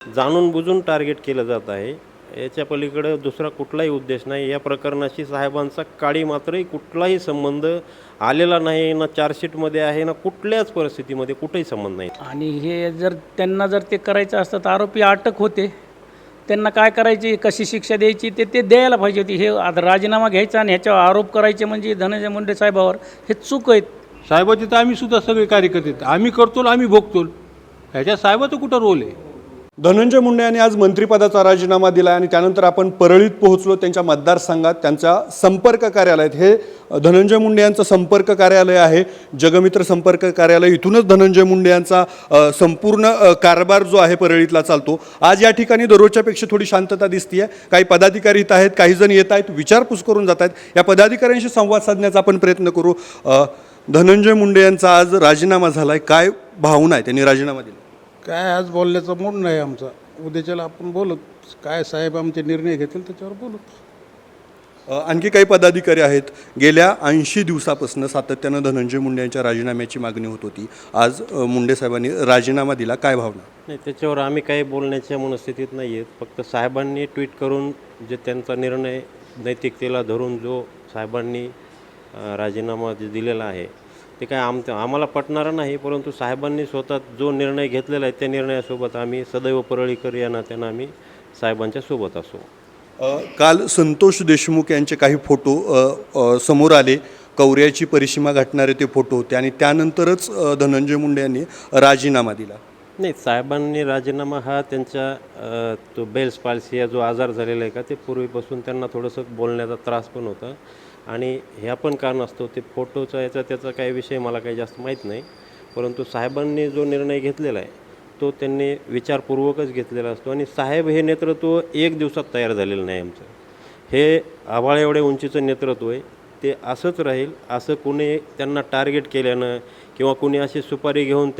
जाणून बुजून टार्गेट केलं जात आहे. याच्या पलीकडे दुसरा कुठलाही उद्देश नाही. या प्रकरणाशी साहेबांचा काडी मात्रही कुठलाही संबंध आलेला नाही. ना चार्जशीटमध्ये आहे, ना कुठल्याच परिस्थितीमध्ये कुठेही संबंध नाही. आणि हे जर त्यांना जर ते करायचं असतं तर आरोपी अटक होते. त्यांना काय करायची, कशी शिक्षा द्यायची ते द्यायला पाहिजे होती. हे आता राजीनामा घ्यायचा आणि ह्याच्यावर आरोप करायचे म्हणजे धनंजय मुंडे साहेबावर हे चूक आहेत. साहेबाचे तर आम्ही सुद्धा सगळे कार्यकर्ते आहेत. आम्ही करतो आम्ही भोगतो. ह्याच्यात साहेबाचा कुठं रोल आहे? धनंजय मुंडे यांनी आज मंत्रिपदाचा राजीनामा दिला आणि त्यानंतर आपण परळीत पोहोचलो. त्यांच्या मतदारसंघात त्यांच्या संपर्क कार्यालयात, हे धनंजय मुंडे यांचं संपर्क कार्यालय आहे, जगमित्र संपर्क कार्यालय. इथूनच धनंजय मुंडे यांचा संपूर्ण कारभार जो आहे परळीतला चालतो. आज या ठिकाणी दररोजच्यापेक्षा थोडी शांतता दिसते आहे. काही पदाधिकारी इथं आहेत, काही जण येत आहेत, विचारपूस करून जात आहेत. या पदाधिकाऱ्यांशी संवाद साधण्याचा आपण प्रयत्न करू. धनंजय मुंडे यांचा आज राजीनामा झाला आहे. काय भावना आहे? त्यांनी राजीनामा दिला. काय आज बोलण्याचा मूड नाही आमचा. उद्याच्याला आपण बोलत, काय साहेब आमचे निर्णय घेतील त्याच्यावर बोलत. आणखी काही पदाधिकारी आहेत. गेल्या 80 दिवसापासून सातत्यानं धनंजय मुंडे यांच्या राजीनाम्याची मागणी होत होती. आज मुंडे साहेबांनी राजीनामा दिला. काय भावना? नाही, त्याच्यावर आम्ही काही बोलण्याच्या मनस्थितीत नाही आहेत. फक्त साहेबांनी ट्विट करून जे त्यांचा निर्णय नैतिकतेला धरून जो साहेबांनी राजीनामा जे दिलेला आहे ते काय आम्हाला पटणारं नाही. परंतु साहेबांनी स्वतः जो निर्णय घेतलेला आहे त्या निर्णयासोबत आम्ही सदैव परळीकर या नात्यानं आम्ही साहेबांच्या सोबत असू. काल संतोष देशमुख यांचे काही फोटो समोर आले. कवऱ्याची परिसीमा गाठणारे ते फोटो होते आणि त्यानंतरच धनंजय मुंडे यांनी राजीनामा दिला. नाही, साहेबांनी राजीनामा हा त्यांच्या तो बेल्स पाल्सी या जो आजार झालेला आहे का, ते पूर्वीपासून त्यांना थोडंसं बोलण्याचा त्रास पण होता आणि ह्या पण कारण असतो. ते फोटोचा त्याचा काही विषय मला काही जास्त माहीत नाही. परंतु साहेबांनी जो निर्णय घेतलेला आहे तो त्यांनी विचारपूर्वकच घेतलेला असतो आणि साहेब हे नेतृत्व एक दिवसात तयार झालेलं नाही. आमचं हे आभाळ एवढे उंचीचं नेतृत्व आहे, ते असंच राहील. असं कुणी त्यांना टार्गेट केल्यानं किंवा कुणी अशी सुपारी घेऊन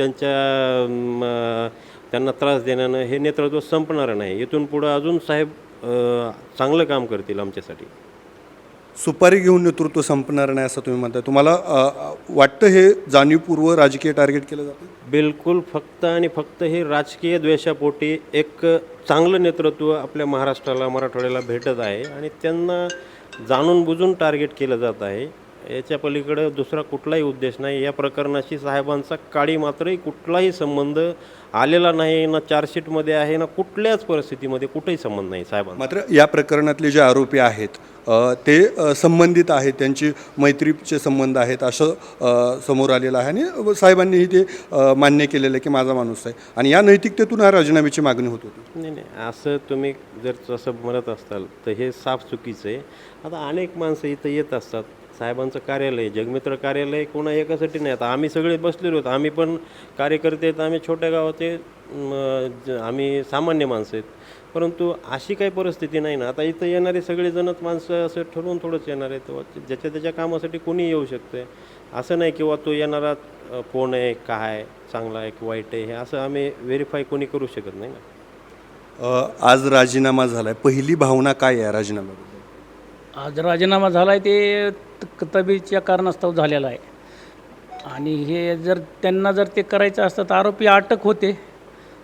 त्यांना त्रास देण्यानं हे नेतृत्व संपणारं नाही. इथून पुढं अजून साहेब चांगलं काम करतील आमच्यासाठी. सुपारी घेऊन नेतृत्व संपणार नाही असं तुम्ही म्हणताय. तुम्हाला वाटतं हे जाणीवपूर्वक राजकीय टार्गेट केलं जातं? बिलकुल. फक्त आणि फक्त हे राजकीय द्वेषापोटी एक चांगलं नेतृत्व आपल्या महाराष्ट्राला, मराठवाड्याला भेटत आहे आणि त्यांना जाणून बुजून टार्गेट केलं जात आहे. याच्या पलीकडे दुसरा कुठलाही उद्देश नाही. या प्रकरणाशी साहेबांचा काडी मात्रही कुठलाही संबंध आलेला नाही. ना चार्जशीटमध्ये आहे, ना कुठल्याच परिस्थितीमध्ये कुठेही संबंध नाही साहेबांचा. मात्र या प्रकरणातले जे आरोपी आहेत ते संबंधित आहेत, त्यांची मैत्रीचे संबंध आहेत असं समोर आलेलं आहे आणि साहेबांनीही ते मान्य केलेलं आहे की माझा माणूस आहे आणि या नैतिकतेतून या राजीनाम्याची मागणी होत होती. नाही, असं तुम्ही जर तसं म्हणत असाल तर हे साफ चुकीचं आहे. आता अनेक माणसं इथं येत असतात. साहेबांचं कार्यालय, जगमित्र कार्यालय कोणा एकासाठी नाही. आता आम्ही सगळे बसलेलो आहोत, आम्ही पण कार्यकर्ते आहेत, आम्ही छोट्या गावाचे आम्ही सामान्य माणसं आहेत. परंतु अशी काही परिस्थिती नाही ना. आता इथं येणारे सगळेजणच माणसं असं ठरवून थोडंच येणार आहेत. ज्याच्या त्याच्या कामासाठी कोणी येऊ शकते. असं नाही किंवा तो येणारा कोण आहे, काय चांगला आहे की वाईट आहे, हे असं आम्ही व्हेरीफाय कोणी करू शकत नाही ना. आज राजीनामा झाला आहे. पहिली भावना काय आहे राजीनाम्याबद्दल? आज राजीनामा झाला आहे ते तब्येतीच्या कारणास्तव झालेला आहे आणि हे जर त्यांना जर ते करायचं असतं तर आरोपी अटक होते.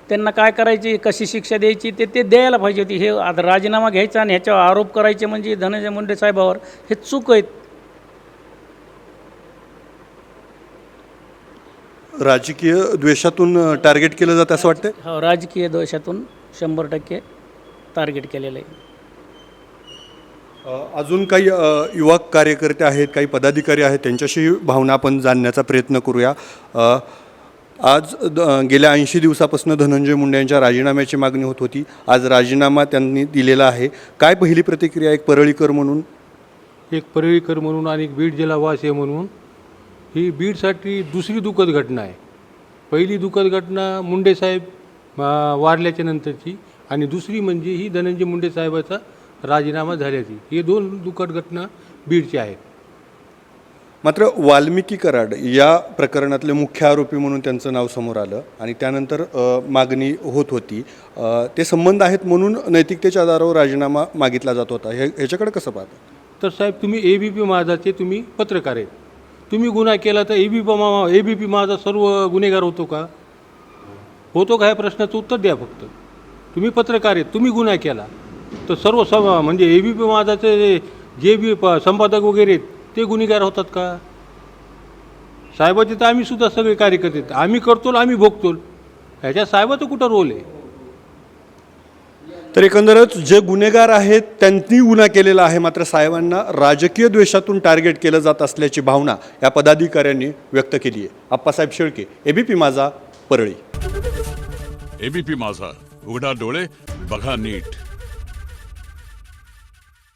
त्यांना काय करायची, कशी शिक्षा द्यायची ते द्यायला पाहिजे होती. हे आता राजीनामा घ्यायचा आणि ह्याच्यावर आरोप करायचे म्हणजे धनंजय मुंडे साहेबावर हे चूक आहेत. राजकीय द्वेषातून टार्गेट केलं जातं असं वाटतं? हो, राजकीय द्वेषातून 100% टार्गेट केलेलं आहे. अजून काही युवा कार्यकर्ते आहेत, काही पदाधिकारी आहेत, त्यांच्याशी भावना आपण जाणण्याचा प्रयत्न करूया. आज गेल्या 80 दिवसापासून धनंजय मुंडे यांच्या राजीनाम्याची मागणी होत होती. आज राजीनामा त्यांनी दिलेला आहे. काय पहिली प्रतिक्रिया एक परळीकर म्हणून? एक परळीकर म्हणून आणि एक बीड जिल्हावासी म्हणून ही बीडसाठी दुसरी दुःखद घटना आहे. पहिली दुःखद घटना मुंडे साहेब वारल्याच्या नंतरची आणि दुसरी म्हणजे ही धनंजय मुंडे साहेबाचा राजीनामा झाल्याची. हे दोन दुःखद घटना बीडच्या आहेत. मात्र वाल्मिकी कराड या प्रकरणातले मुख्य आरोपी म्हणून त्यांचं नाव समोर आलं आणि त्यानंतर मागणी होत होती. ते संबंध आहेत म्हणून नैतिकतेच्या आधारावर राजीनामा मागितला जात होता. ह्याच्याकडे कसं पाहता? तर साहेब, तुम्ही ABP माझाचे तुम्ही पत्रकार आहेत. तुम्ही गुन्हा केला तर ABP माझा सर्व गुन्हेगार होतो का? होतो का? ह्या प्रश्नाचं उत्तर द्या फक्त. तुम्ही पत्रकार आहेत, तुम्ही गुन्हा केला तर सर्व म्हणजे ABP माझाचे जे बी संपादक वगैरे आहेत ते गुन्हेगार होतात का? साहेबाचे तर आम्ही सुद्धा सगळे कार्यकर्ते आहेत. आम्ही करतो आम्ही भोगतो, ह्याच्यात साहेबाचा कुठं रोल आहे? तर एकंदरच जे गुन्हेगार आहेत त्यांनी गुन्हा केलेला आहे, मात्र साहेबांना राजकीय द्वेषातून टार्गेट केलं जात असल्याची भावना या पदाधिकाऱ्यांनी व्यक्त केली आहे. आप्पासाहेब शेळके, ABP माझा, परळी. ABP माझा, उघडा डोळे बघा नीट.